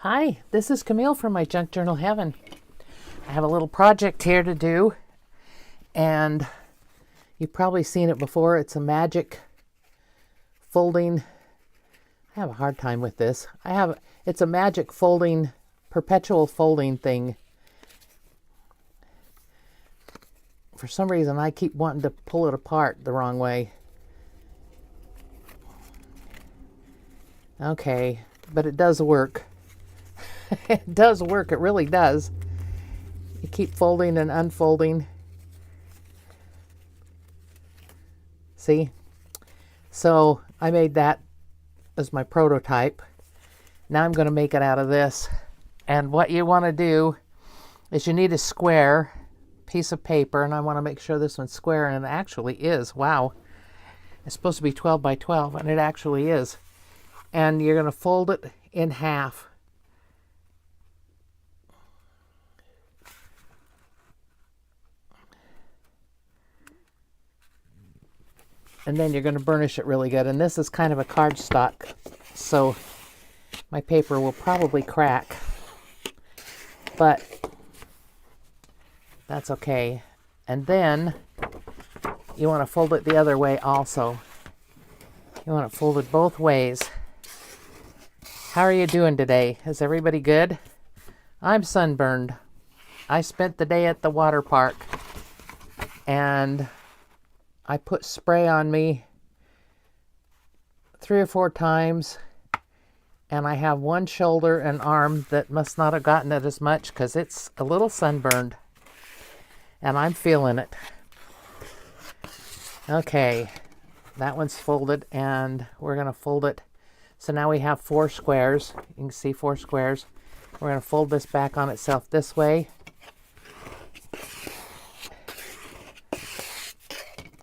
Hi, this is Camille from My Junk Journal Heaven. I have a little project here to do, and you've probably seen it before. It's a magic folding. I have a hard time with this. It's a magic folding, perpetual folding thing. For some reason, I keep wanting to pull it apart the wrong way. Okay, but it does work. It does work, it really does. You keep folding and unfolding. See? So I made that as my prototype. Now I'm going to make it out of this. And what you want to do is you need a square piece of paper, and I want to make sure this one's square, and it actually is. Wow. It's supposed to be 12 by 12, and it actually is. And you're going to fold it in half. And then you're going to burnish it really good. And this is kind of a cardstock, so my paper will probably crack. But that's okay. And then you want to fold it the other way also. You want it folded both ways. How are you doing today? Is everybody good? I'm sunburned. I spent the day at the water park, and I put spray on me 3 or 4 times, and I have one shoulder and arm that must not have gotten it as much because it's a little sunburned, and I'm feeling it. Okay, that one's folded, and we're going to fold it. So now we have 4 squares. You can see 4 squares. We're going to fold this back on itself this way.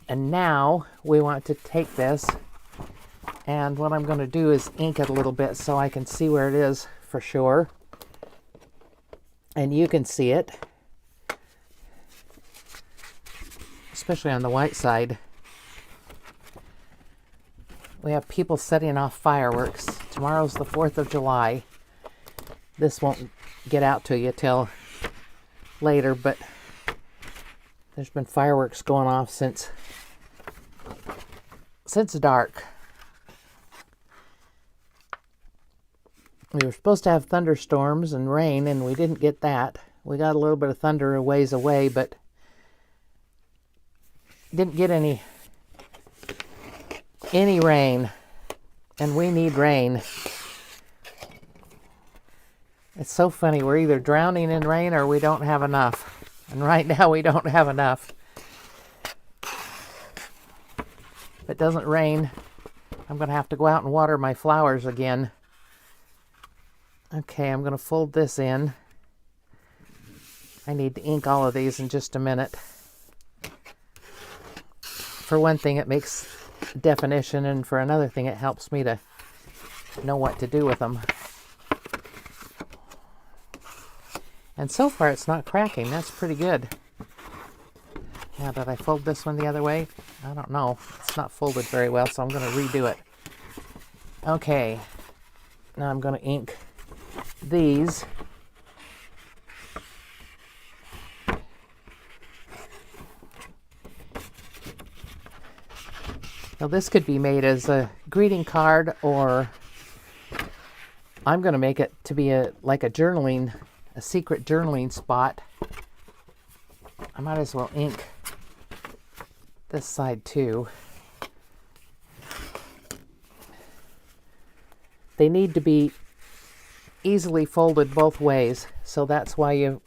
And now we want to take this, and what I'm going to do is ink it a little bit so I can see where it is for sure. And you can see it, especially on the white side. We have people setting off fireworks. Tomorrow's the 4th of July. This won't get out to you till later, but there's been fireworks going off since dark. We were supposed to have thunderstorms and rain, and we didn't get that. We got a little bit of thunder a ways away, but didn't get any rain, and we need rain. It's so funny. We're either drowning in rain or we don't have enough. And right now we don't have enough. If it doesn't rain, I'm going to have to go out and water my flowers again. Okay, I'm going to fold this in. I need to ink all of these in just a minute. For one thing, it makes definition, and for another thing, it helps me to know what to do with them. And so far, it's not cracking. That's pretty good. Now, did I fold this one the other way? I don't know. It's not folded very well, so I'm going to redo it. Okay. Now I'm going to ink these. Now, this could be made as a greeting card, or I'm going to make it to be like a secret journaling spot. I might as well ink this side too. They need to be easily folded both ways, so that's why you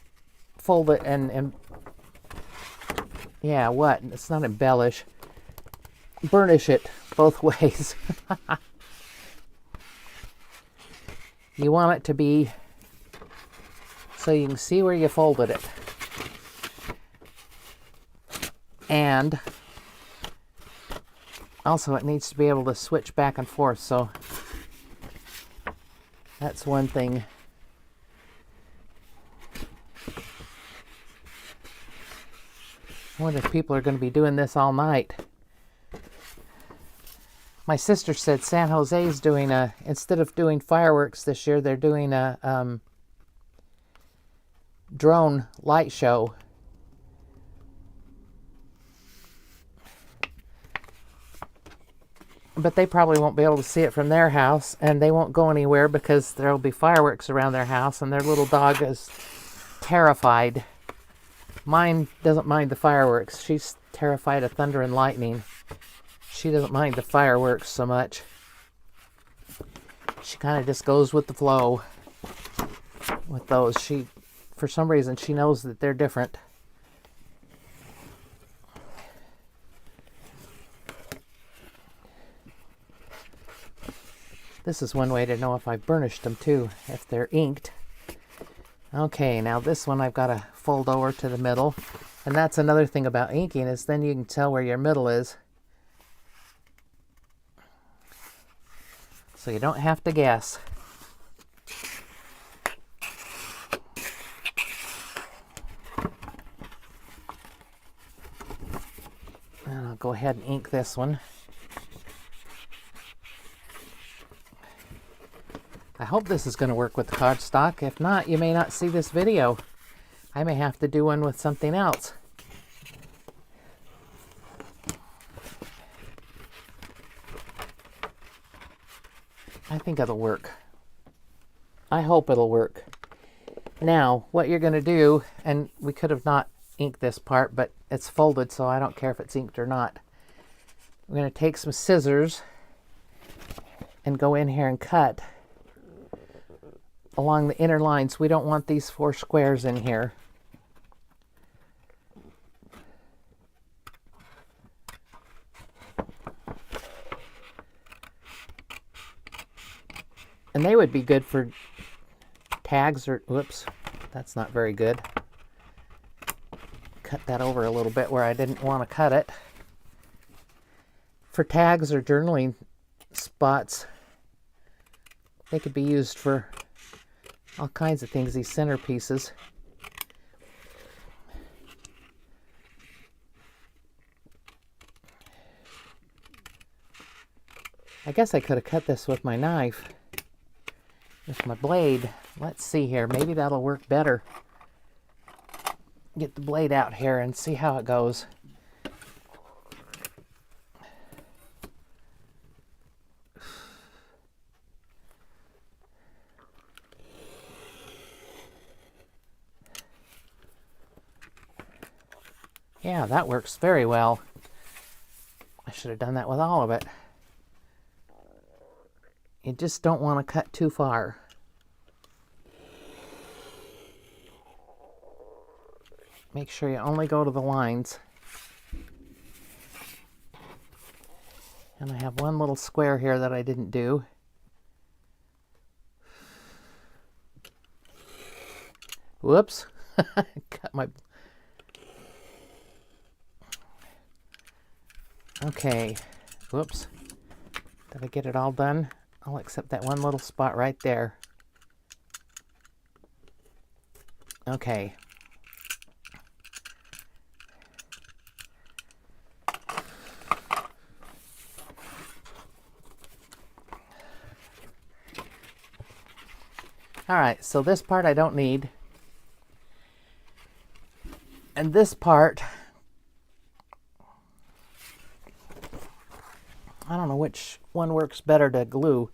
fold it and yeah, what? It's not embellish. Burnish it both ways. You want it to be so you can see where you folded it. And also it needs to be able to switch back and forth, so that's one thing. I wonder if people are going to be doing this all night. My sister said San Jose's doing instead of doing fireworks this year, they're doing a drone light show. But they probably won't be able to see it from their house, and they won't go anywhere because there'll be fireworks around their house, and their little dog is terrified. Mine doesn't mind the fireworks. She's terrified of thunder and lightning. She doesn't mind the fireworks so much. She kind of just goes with the flow with those. For some reason, she knows that they're different. This is one way to know if I've burnished them too, if they're inked. Okay, now this one I've got to fold over to the middle. And that's another thing about inking, is then you can tell where your middle is. So you don't have to guess. And I'll go ahead and ink this one. I hope this is going to work with the cardstock. If not, you may not see this video. I may have to do one with something else. I think it'll work. I hope it'll work. Now, what you're going to do, and we could have not inked this part, but it's folded, so I don't care if it's inked or not. We're going to take some scissors and go in here and cut along the inner lines. We don't want these 4 squares in here. And they would be good for tags or, whoops, that's not very good. Cut that over a little bit where I didn't want to cut it. For tags or journaling spots, they could be used for all kinds of things, these centerpieces. I guess I could have cut this with my knife, with my blade. Let's see here, maybe that'll work better. Get the blade out here and see how it goes. Yeah, that works very well. I should have done that with all of it. You just don't want to cut too far. Make sure you only go to the lines. And I have one little square here that I didn't do. Whoops. Cut my... Okay. Whoops. Did I get it all done? I'll accept that one little spot right there. Okay. Alright, so this part I don't need. And this part, I don't know which one works better to glue.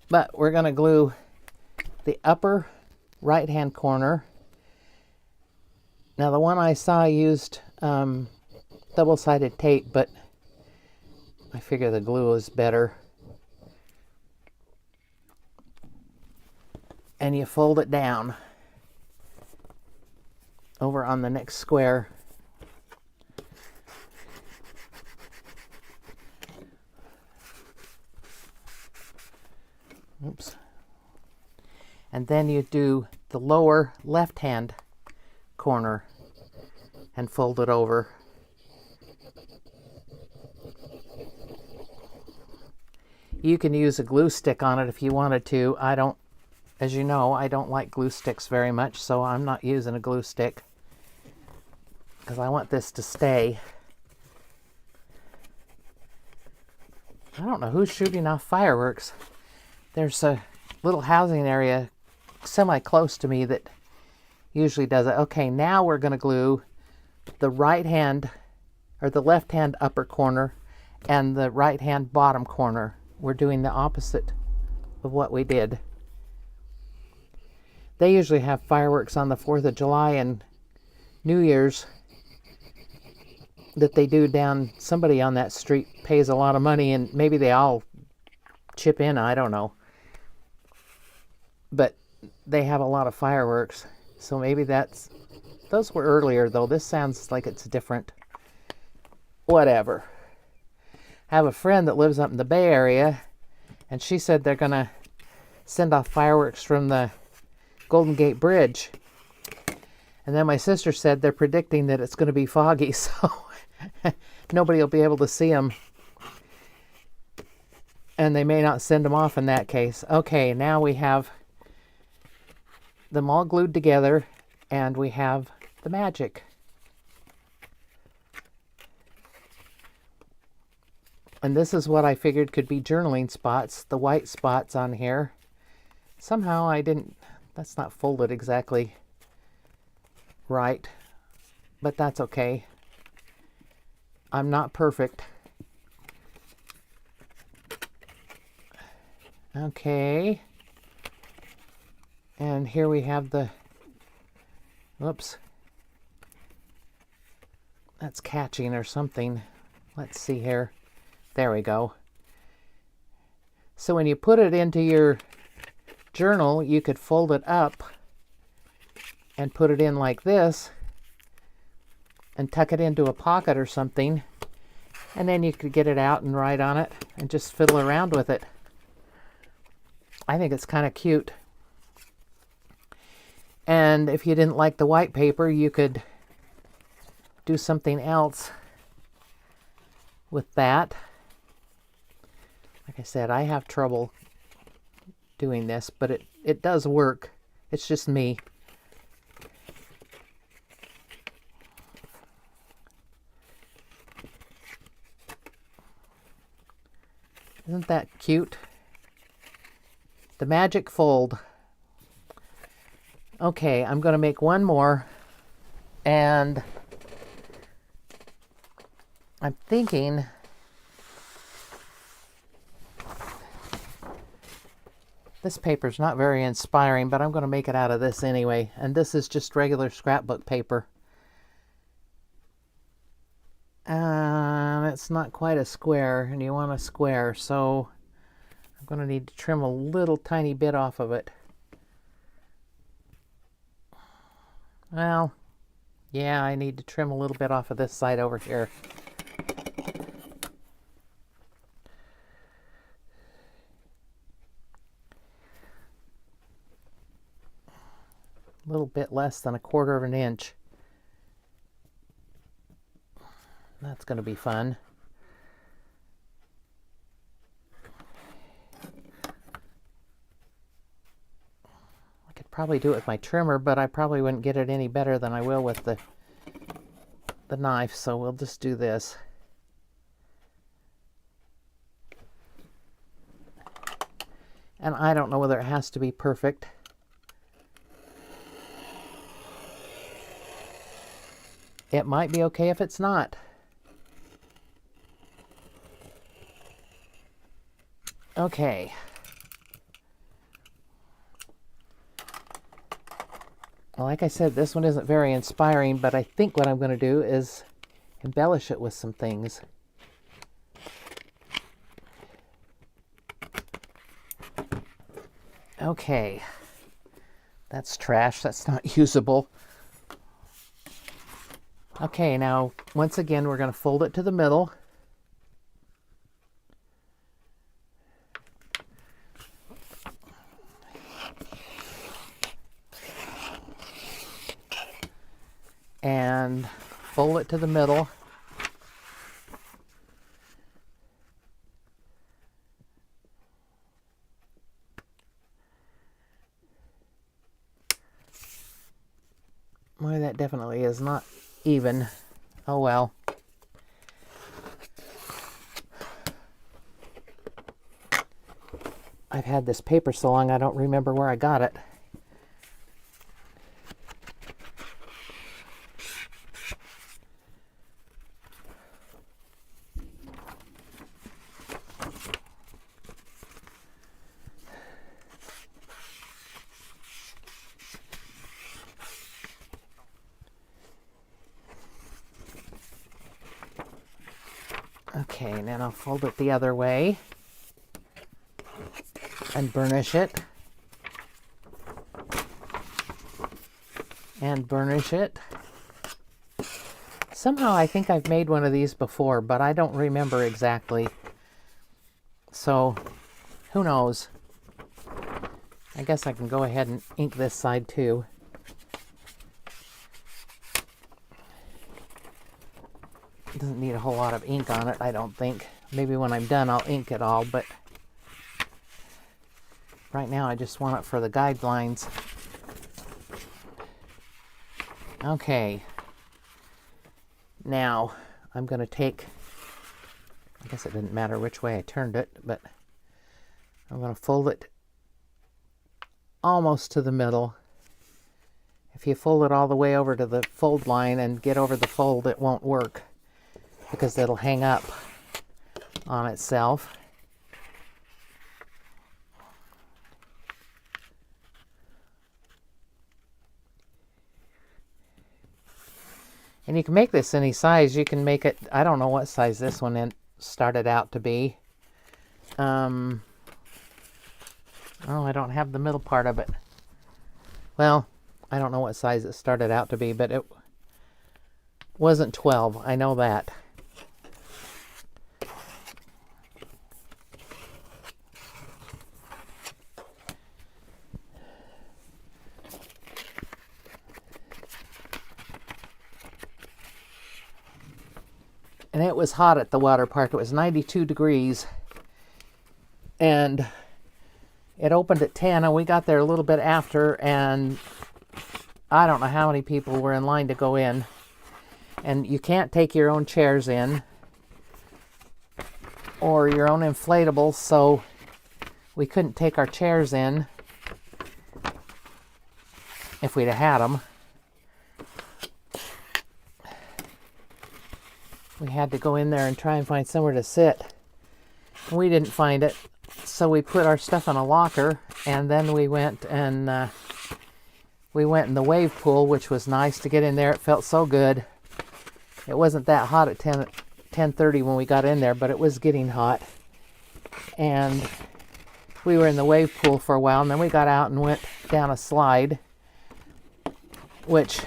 But we're going to glue the upper right-hand corner. Now the one I saw used double-sided tape, but I figure the glue is better. And you fold it down over on the next square. Oops. And then you do the lower left-hand corner and fold it over. You can use a glue stick on it if you wanted to. I don't, as you know, I don't like glue sticks very much, so I'm not using a glue stick because I want this to stay. I don't know who's shooting off fireworks. There's a little housing area semi-close to me that usually does it. Okay, now we're going to glue the right hand, or the left hand upper corner, and the right hand bottom corner. We're doing the opposite of what we did. They usually have fireworks on the 4th of July and New Year's that they do down, somebody on that street pays a lot of money, and maybe they all chip in, I don't know. But they have a lot of fireworks, so maybe those were earlier though. This sounds like it's different. Whatever. I have a friend that lives up in the Bay Area, and she said they're gonna send off fireworks from the Golden Gate Bridge. And then my sister said they're predicting that it's going to be foggy, so nobody will be able to see them. And they may not send them off in that case. Okay, now we have them all glued together, and we have the magic. And this is what I figured could be journaling spots, the white spots on here. Somehow that's not folded exactly right, but that's okay. I'm not perfect. Okay. And here we have whoops. That's catching or something. Let's see here. There we go. So when you put it into your journal, you could fold it up and put it in like this and tuck it into a pocket or something, and then you could get it out and write on it and just fiddle around with it. I think it's kind of cute. And if you didn't like the white paper, you could do something else with that. Like I said, I have trouble doing this, but it does work. It's just me. Isn't that cute? The magic fold. Okay, I'm going to make one more, and I'm thinking this paper's not very inspiring, but I'm going to make it out of this anyway, and this is just regular scrapbook paper. It's not quite a square, and you want a square, so I'm going to need to trim a little tiny bit off of it. Well, yeah, I need to trim a little bit off of this side over here. A little bit less than 1/4 of an inch. That's going to be fun. I could probably do it with my trimmer, but I probably wouldn't get it any better than I will with the knife, so we'll just do this. And I don't know whether it has to be perfect. It might be okay if it's not. Okay. Well, like I said, this one isn't very inspiring, but I think what I'm going to do is embellish it with some things. Okay. That's trash. That's not usable. Okay, now, once again, we're going to fold it to the middle. And fold it to the middle. Boy, that definitely is not even. Oh well. I've had this paper so long I don't remember where I got it. Okay, and then I'll fold it the other way and burnish it. And burnish it. Somehow I think I've made one of these before, but I don't remember exactly. So, who knows? I guess I can go ahead and ink this side too. It doesn't need a whole lot of ink on it, I don't think. Maybe when I'm done I'll ink it all, but right now I just want it for the guidelines. Okay. Now I'm going to take, I guess it didn't matter which way I turned it, but I'm going to fold it almost to the middle. If you fold it all the way over to the fold line and get over the fold, it won't work because it'll hang up on itself. And you can make this any size. You can make it, I don't know what size this one started out to be. Oh, I don't have the middle part of it. Well, I don't know what size it started out to be, but it wasn't 12. I know that. And it was hot at the water park. It was 92 degrees. And it opened at 10, and we got there a little bit after, and I don't know how many people were in line to go in. And you can't take your own chairs in or your own inflatables, so we couldn't take our chairs in if we'd have had them. We had to go in there and try and find somewhere to sit. We didn't find it, so we put our stuff in a locker, and then we went in the wave pool, which was nice to get in there. It felt so good. It wasn't that hot at 10:30 when we got in there, but it was getting hot. And we were in the wave pool for a while, and then we got out and went down a slide, which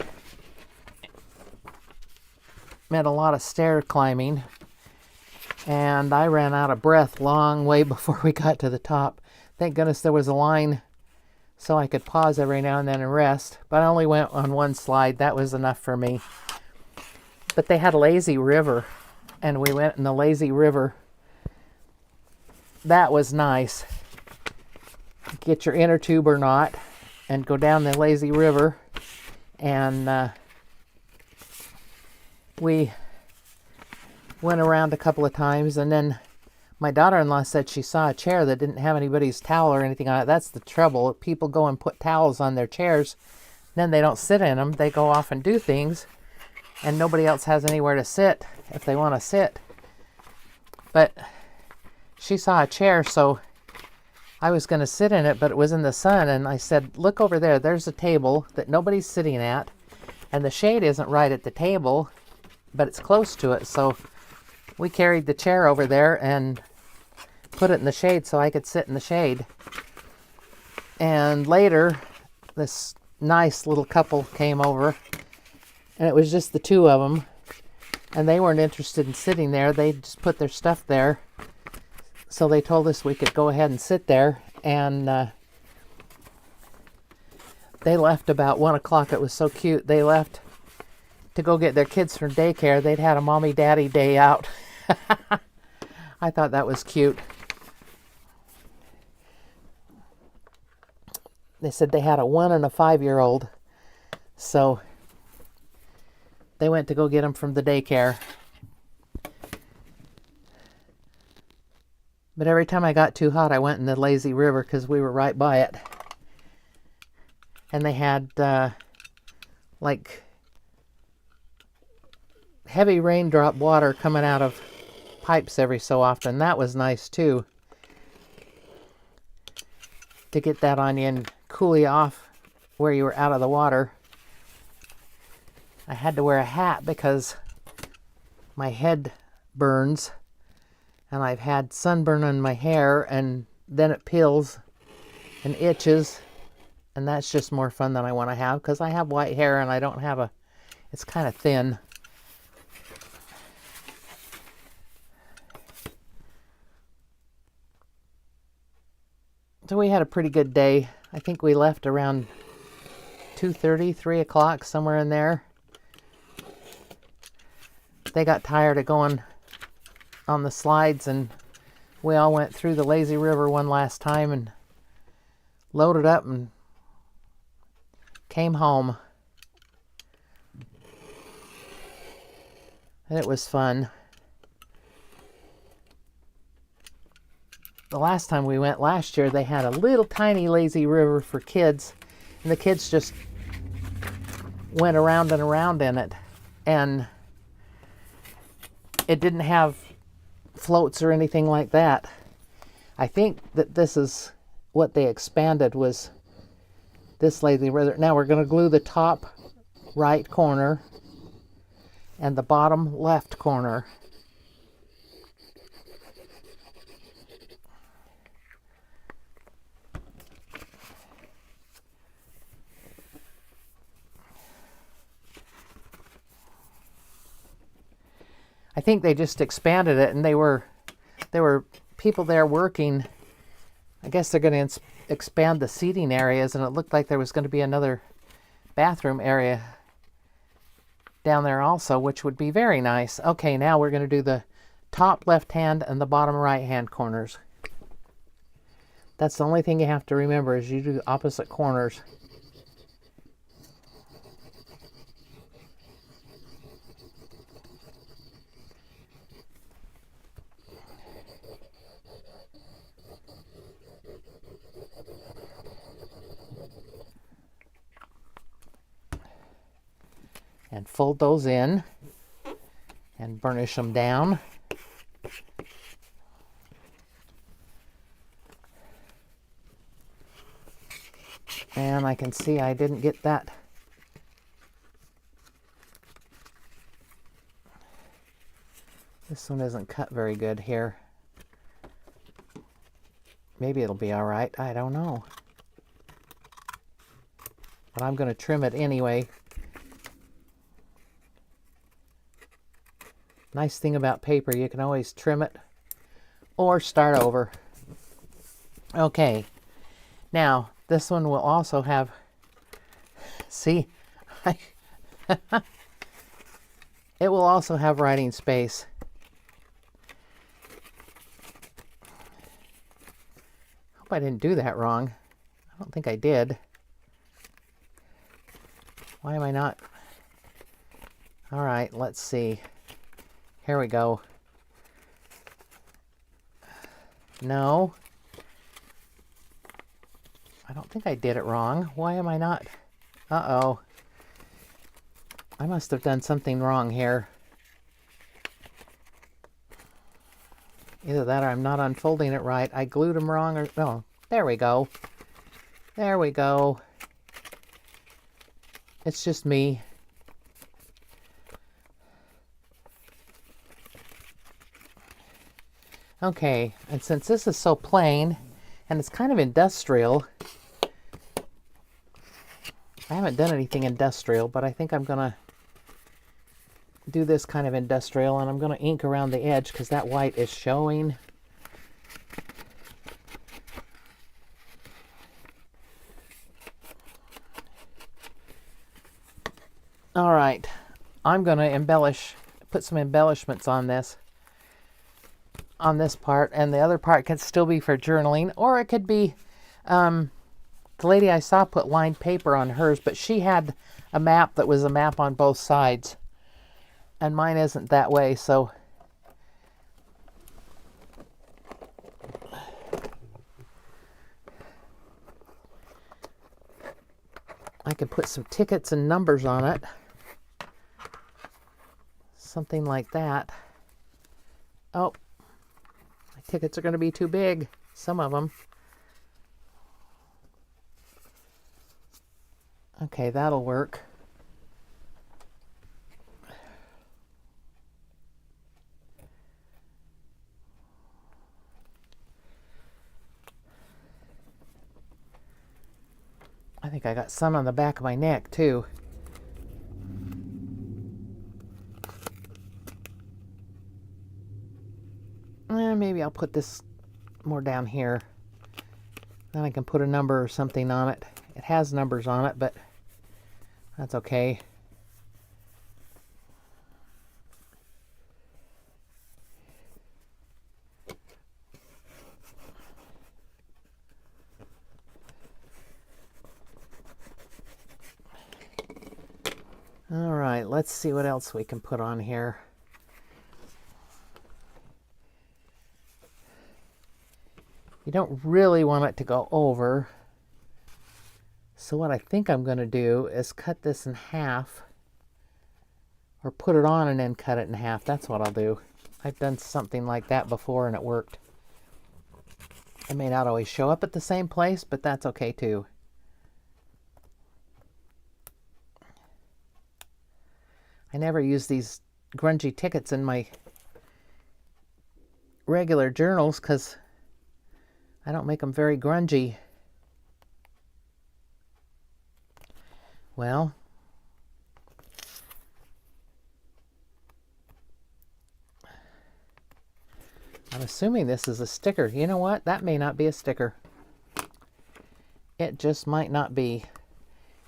meant a lot of stair climbing, and I ran out of breath long way before we got to the top. Thank goodness there was a line so I could pause every now and then and rest, but I only went on one slide. That was enough for me. But they had a lazy river, and we went in the lazy river. That was nice. Get your inner tube or not and go down the lazy river, and we went around a couple of times, and then my daughter-in-law said she saw a chair that didn't have anybody's towel or anything on it. That's the trouble. People go and put towels on their chairs, then they don't sit in them. They go off and do things, and nobody else has anywhere to sit if they want to sit. But she saw a chair, so I was going to sit in it, but it was in the sun, and I said, look over there. There's a table that nobody's sitting at, and the shade isn't right at the table, but it's close to it. So we carried the chair over there and put it in the shade so I could sit in the shade. And later, this nice little couple came over, and it was just the two of them, and they weren't interested in sitting there. They just put their stuff there. So they told us we could go ahead and sit there, and they left about 1 o'clock. It was so cute. They left to go get their kids from daycare. They'd had a mommy-daddy day out. I thought that was cute. They said they had a 1 and a 5-year-old, so they went to go get them from the daycare. But every time I got too hot, I went in the lazy river because we were right by it. And they had like heavy raindrop water coming out of pipes every so often. That was nice too, to get that on you and cool you off where you were out of the water. I had to wear a hat because my head burns, and I've had sunburn on my hair, and then it peels and itches, and that's just more fun than I want to have because I have white hair and I don't have a, it's kind of thin. So we had a pretty good day. I think we left around 2:30, 3 o'clock, somewhere in there. They got tired of going on the slides, and we all went through the lazy river one last time and loaded up and came home. And it was fun. The last time we went last year, they had a little tiny lazy river for kids, and the kids just went around and around in it, and it didn't have floats or anything like that. I think that this is what they expanded, was this lazy river. Now we're going to glue the top right corner and the bottom left corner. I think they just expanded it, and there were people there working. I guess they're going to expand the seating areas, and it looked like there was going to be another bathroom area down there also, which would be very nice. Okay, now we're going to do the top left hand and the bottom right hand corners. That's the only thing you have to remember, is you do opposite corners. And fold those in and burnish them down. And I can see I didn't get that. This one isn't cut very good here. Maybe it'll be all right. I don't know. But I'm going to trim it anyway. Nice thing about paper, you can always trim it or start over. Okay, now this one will also have, see, it will also have writing space. Hope I didn't do that wrong. I don't think I did. Why am I not? All right, let's see. Here we go. No. I don't think I did it wrong. Why am I not? Uh-oh. I must have done something wrong here. Either that or I'm not unfolding it right. I glued them wrong, or... Oh, there we go. There we go. It's just me. Okay, and since this is so plain, and it's kind of industrial, I haven't done anything industrial, but I think I'm going to do this kind of industrial, and I'm going to ink around the edge because that white is showing. All right, I'm going to embellish, put some embellishments on this part, and the other part can still be for journaling, or it could be, the lady I saw put lined paper on hers, but she had a map that was a map on both sides, and mine isn't that way, so I can put some tickets and numbers on it. Something like that. Oh, my tickets are going to be too big. Some of them. Okay, that'll work. I think I got some on the back of my neck too. Maybe I'll put this more down here. Then I can put a number or something on it. It has numbers on it, but that's okay. All right, let's see what else we can put on here. You don't really want it to go over. So what I think I'm going to do is cut this in half, or put it on and then cut it in half. That's what I'll do. I've done something like that before and it worked. It may not always show up at the same place, but that's okay too. I never use these grungy tickets in my regular journals because I don't make them very grungy. Well, I'm assuming this is a sticker. You know what? That may not be a sticker. It just might not be.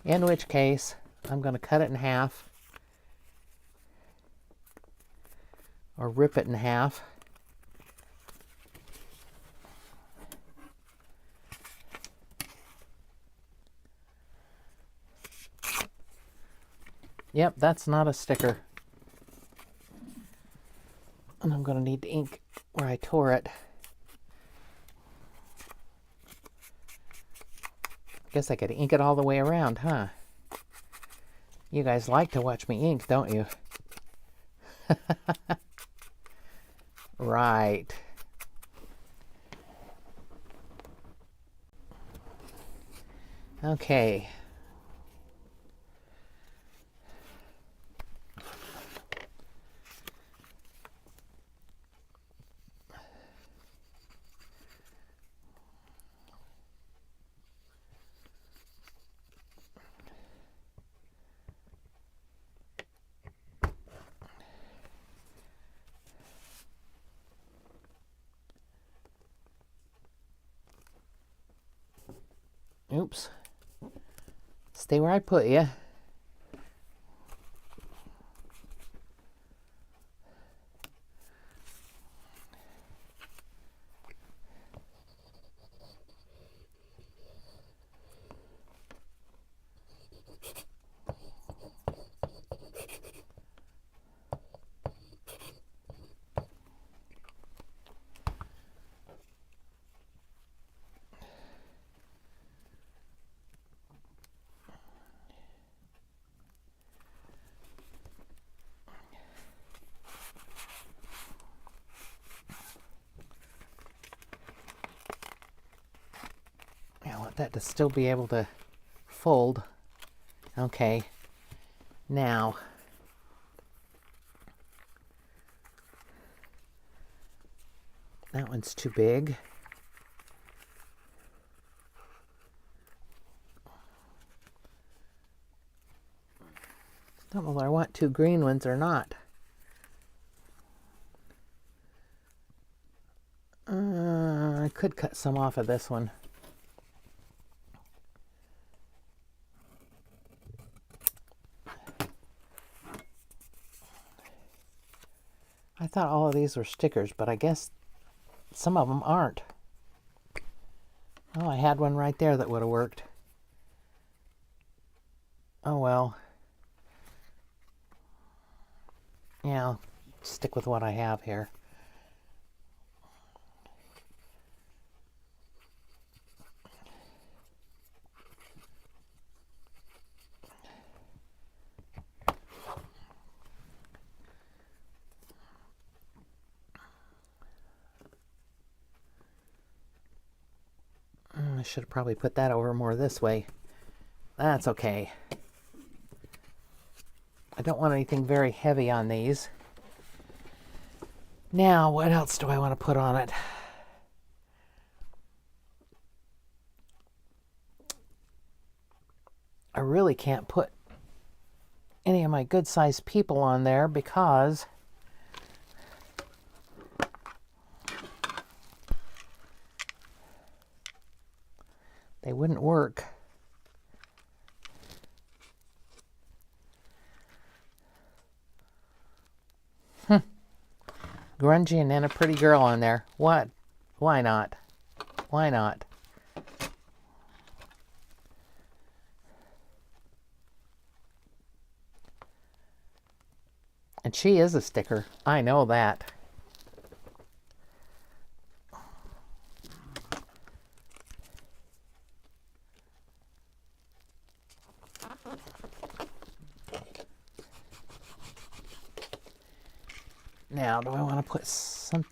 In which case, I'm going to cut it in half. Or rip it in half. Yep, that's not a sticker. And I'm going to need to ink where I tore it. Guess I could ink it all the way around, huh? You guys like to watch me ink, don't you? Right. Okay. Oops. Stay where I put you. I want that to still be able to fold. Okay. Now, that one's too big. Don't know whether I want two green ones or not. I could cut some off of this one. I thought all of these were stickers, but I guess some of them aren't. Oh, I had one right there that would have worked. Oh well. Yeah, I'll stick with what I have here. should have probably put that over more this way. That's okay. I don't want anything very heavy on these. Now, what else do I want to put on it? I really can't put any of my good-sized people on there because they wouldn't work. Grungy and then a pretty girl on there. What? Why not? Why not? And she is a sticker. I know that. Now, do I want to put some...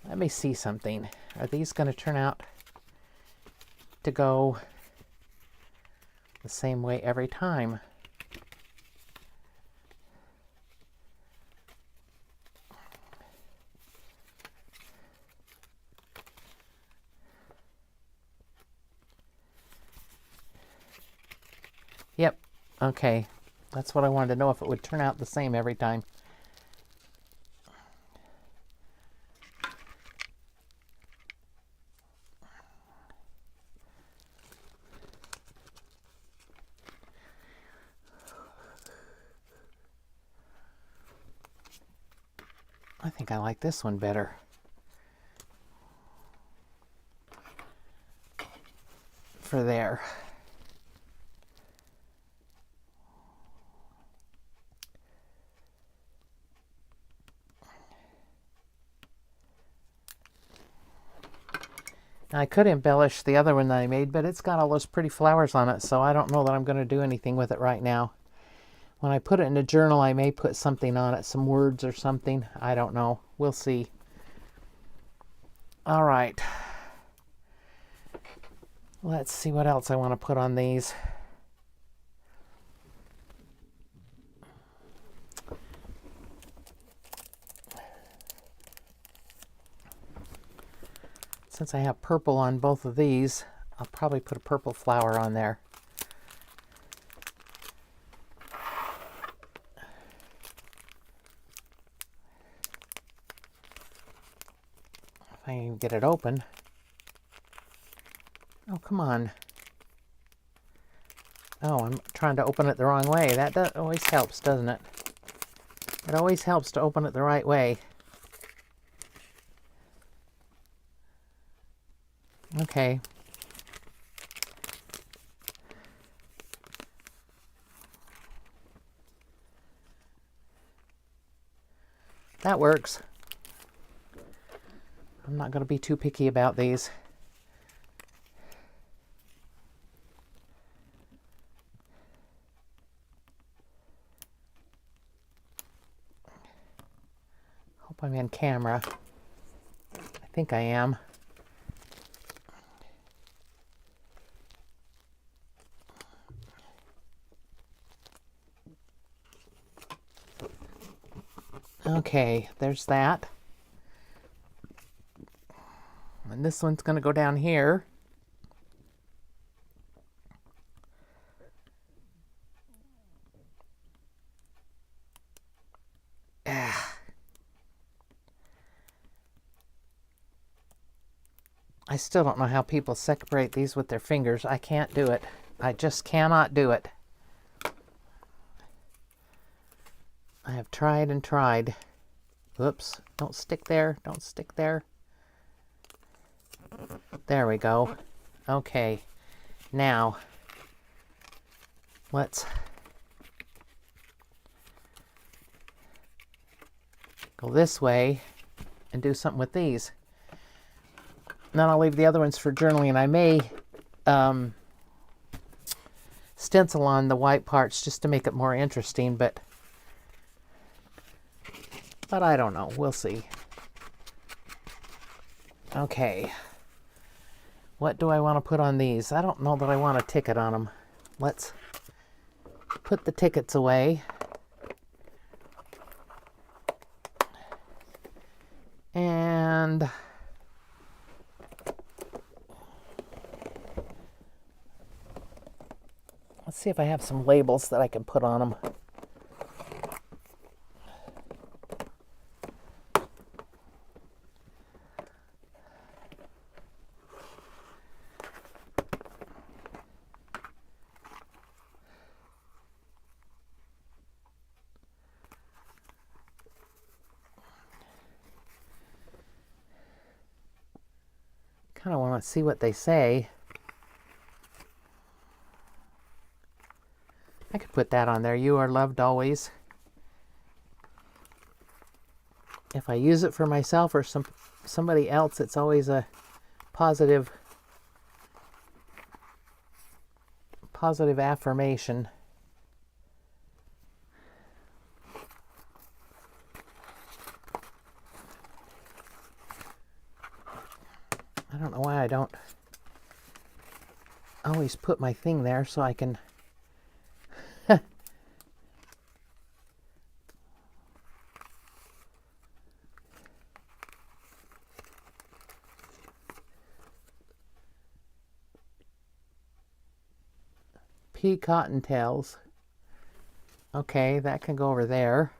Let me see something. Are these going to turn out to go the same way every time? Yep. Okay. That's what I wanted to know, if it would turn out the same every time. I think I like this one better. For there. Now, I could embellish the other one that I made, but it's got all those pretty flowers on it, so I don't know that I'm going to do anything with it right now. When I put it in a journal, I may put something on it, some words or something. I don't know. We'll see. All right. Let's see what else I want to put on these. Since I have purple on both of these, I'll probably put a purple flower on there. If I can get it open. Oh, come on. Oh, I'm trying to open it the wrong way. That always helps, doesn't it? It always helps to open it the right way. Okay. That works. I'm not going to be too picky about these. Hope I'm in camera. I think I am. Okay, there's that. And this one's going to go down here. I still don't know how people separate these with their fingers. I can't do it. I just cannot do it. I have tried and tried. Whoops. Don't stick there. Don't stick there. There we go. Okay. Now, let's go this way and do something with these. Then I'll leave the other ones for journaling. I may stencil on the white parts just to make it more interesting, but I don't know. We'll see. Okay. What do I want to put on these? I don't know that I want a ticket on them. Let's put the tickets away. And let's see if I have some labels that I can put on them. Kind of want to see what they say. I could put that on there. You are loved always. If I use it for myself or somebody else, it's always a positive affirmation. I don't know why I don't always put my thing there so I can pea cottontails. Okay, that can go over there.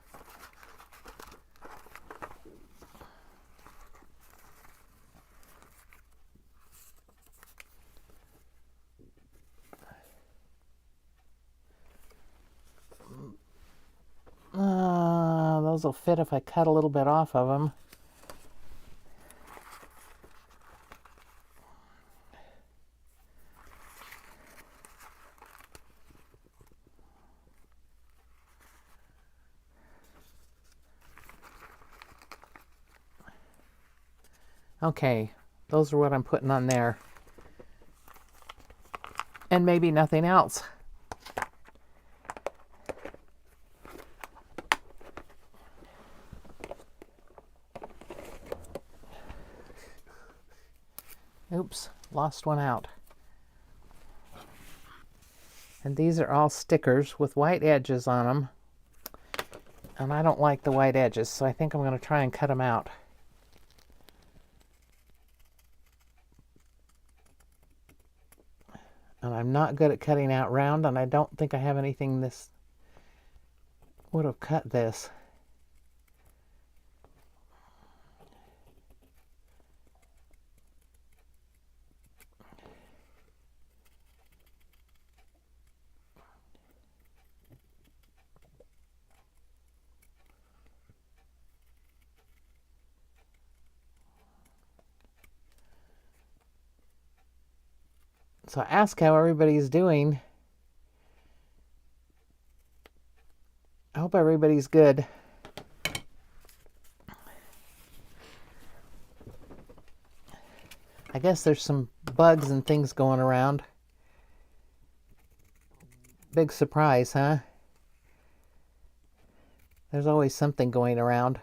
Those will fit if I cut a little bit off of them. Okay, those are what I'm putting on there. And maybe nothing else. Oops, lost one out. And these are all stickers with white edges on them. And I don't like the white edges, so I think I'm going to try and cut them out. And I'm not good at cutting out round, and I don't think I have anything this would have cut this. So ask how everybody's doing. I hope everybody's good. I guess there's some bugs and things going around. Big surprise, huh? There's always something going around.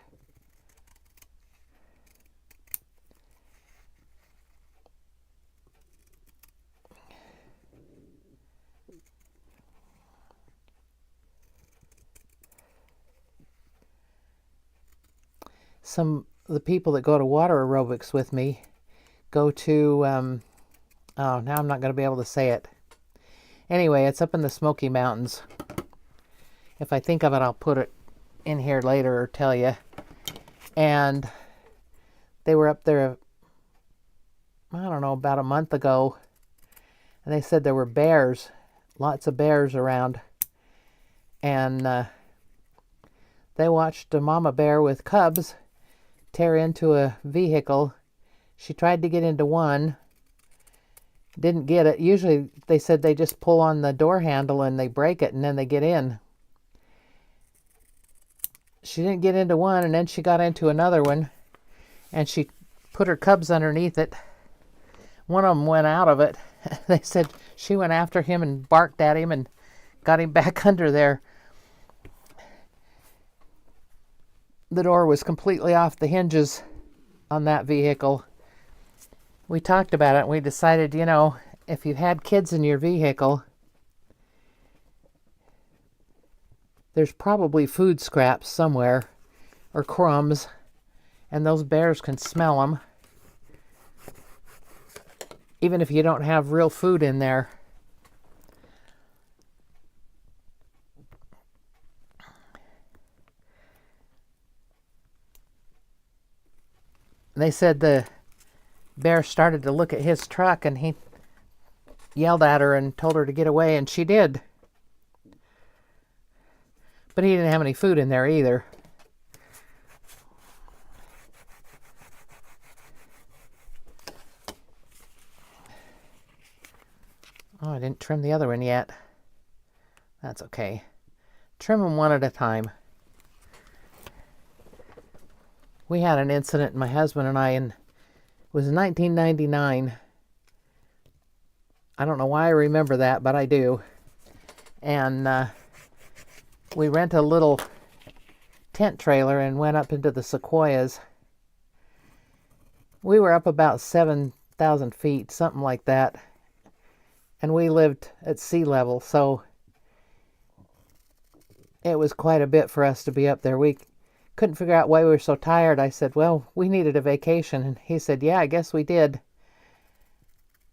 Some of the people that go to water aerobics with me go to, oh, now I'm not going to be able to say it. Anyway, it's up in the Smoky Mountains. If I think of it, I'll put it in here later or tell you. And they were up there, I don't know, about a month ago. And they said there were bears, lots of bears around. And they watched a mama bear with cubs tear into a vehicle. She tried to get into one, didn't get it. Usually they said they just pull on the door handle and they break it and then they get in. She didn't get into one, and then she got into another one and she put her cubs underneath it. One of them went out of it. They said she went after him and barked at him and got him back under there. The door was completely off the hinges on that vehicle. we talked about it and we decided, you know, if you had kids in your vehicle, there's probably food scraps somewhere or crumbs, and those bears can smell them. Even if you don't have real food in there. They said the bear started to look at his truck and he yelled at her and told her to get away, and she did. But he didn't have any food in there either. Oh, I didn't trim the other one yet. That's okay. Trim them one at a time. We had an incident, my husband and I, and it was 1999. I don't know why I remember that, but I do. And we rented a little tent trailer and went up into the sequoias. We were up about 7,000 feet, something like that. And we lived at sea level, so it was quite a bit for us to be up there. We couldn't figure out why we were so tired. I said, well, we needed a vacation. And he said, yeah, I guess we did.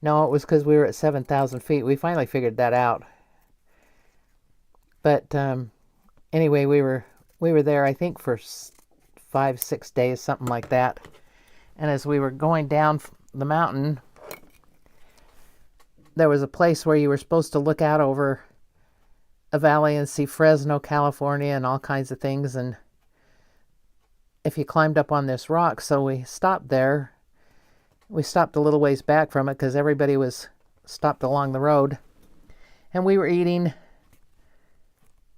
No, it was because we were at 7,000 feet. We finally figured that out. But anyway, we were there, I think, for 5-6 days, something like that. And as we were going down the mountain, there was a place where you were supposed to look out over a valley and see Fresno, California, and all kinds of things. And if you climbed up on this rock, so we stopped there. We stopped a little ways back from it because everybody was stopped along the road. And we were eating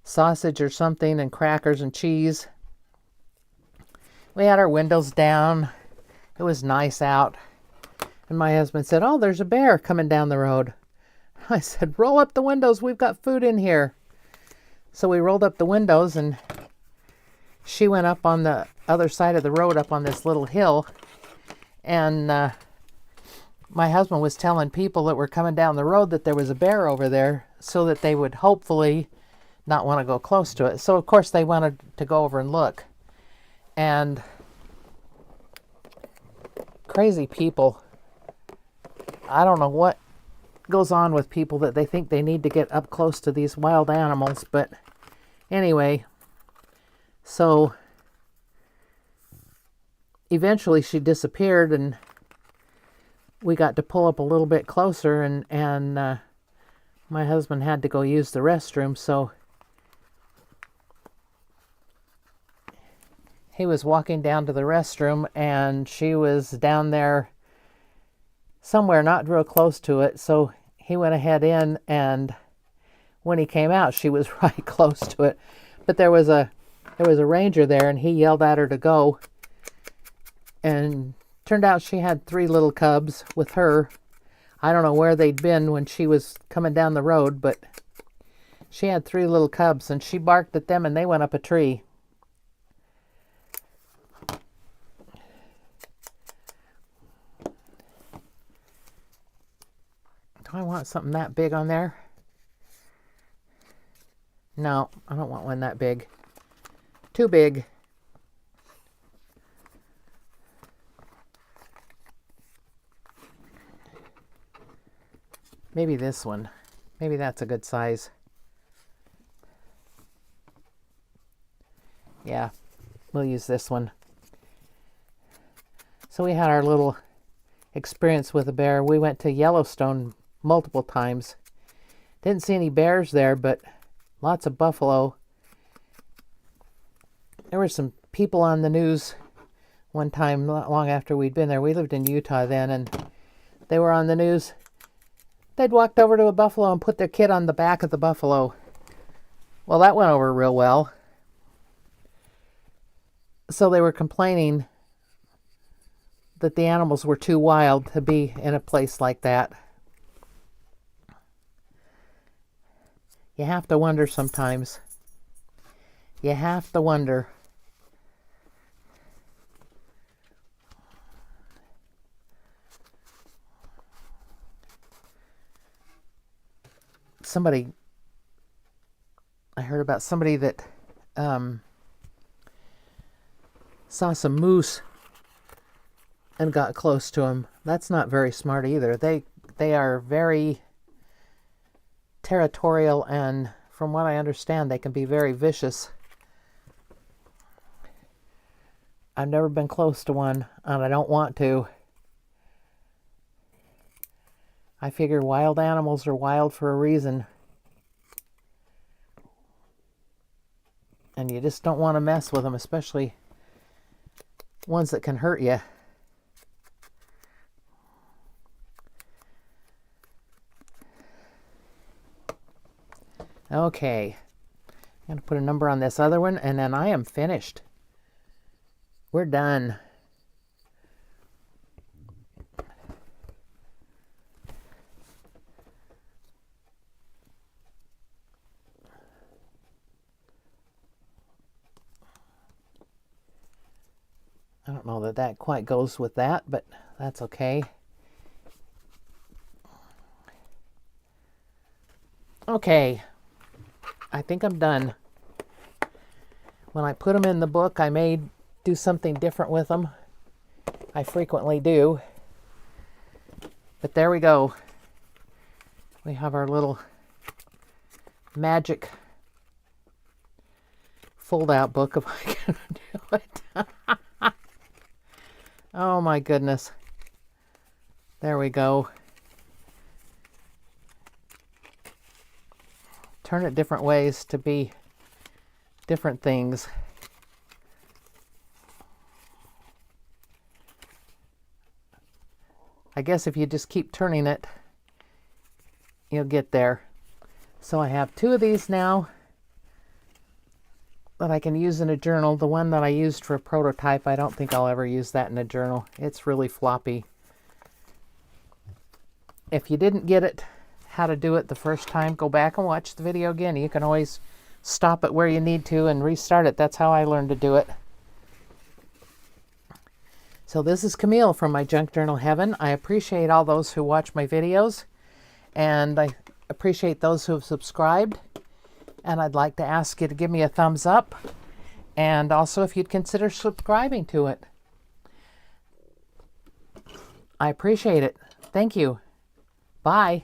sausage or something and crackers and cheese. We had our windows down. It was nice out. And my husband said, oh, there's a bear coming down the road. I said, roll up the windows. We've got food in here. So we rolled up the windows, and she went up on the other side of the road, up on this little hill. And my husband was telling people that were coming down the road that there was a bear over there so that they would hopefully not want to go close to it. So, of course, they wanted to go over and look. And crazy people. I don't know what goes on with people that they think they need to get up close to these wild animals. But anyway, so eventually she disappeared, and we got to pull up a little bit closer, and my husband had to go use the restroom, so he was walking down to the restroom, and she was down there somewhere not real close to it, so he went ahead in, and when he came out, she was right close to it. But there was a ranger there, and he yelled at her to go, and turned out she had 3 little cubs with her. I don't know where they'd been when she was coming down the road, but she had 3 little cubs, and she barked at them, and they went up a tree. Do I want something that big on there? No, I don't want one that big. Too big. Maybe this one. Maybe that's a good size. Yeah, we'll use this one. So we had our little experience with a bear. We went to Yellowstone multiple times. Didn't see any bears there, but lots of buffalo. There were some people on the news one time, not long after we'd been there. We lived in Utah then, and they were on the news. They'd walked over to a buffalo and put their kid on the back of the buffalo. Well, that went over real well. So they were complaining that the animals were too wild to be in a place like that. You have to wonder sometimes. You have to wonder. heard about somebody that saw some moose and got close to them. That's not very smart either. They are very territorial, and from what I understand, they can be very vicious. I've never been close to one, and I don't want to. I figure wild animals are wild for a reason. And you just don't want to mess with them, especially ones that can hurt you. Okay. I'm going to put a number on this other one, and then I am finished. We're done. I don't know that that quite goes with that, but that's okay. Okay, I think I'm done. When I put them in the book, I may do something different with them. I frequently do. But there we go. We have our little magic fold-out book, if I can do it. Oh my goodness. There we go. Turn it different ways to be different things. I guess if you just keep turning it, you'll get there. So I have 2 of these now that I can use in a journal. The one that I used for a prototype, I don't think I'll ever use that in a journal. It's really floppy. If you didn't get it, how to do it the first time, go back and watch the video again. You can always stop it where you need to and restart it. That's how I learned to do it. So this is Camille from My Junk Journal Heaven. I appreciate all those who watch my videos, and I appreciate those who have subscribed. And I'd like to ask you to give me a thumbs up, and also if you'd consider subscribing to it. I appreciate it. Thank you. Bye.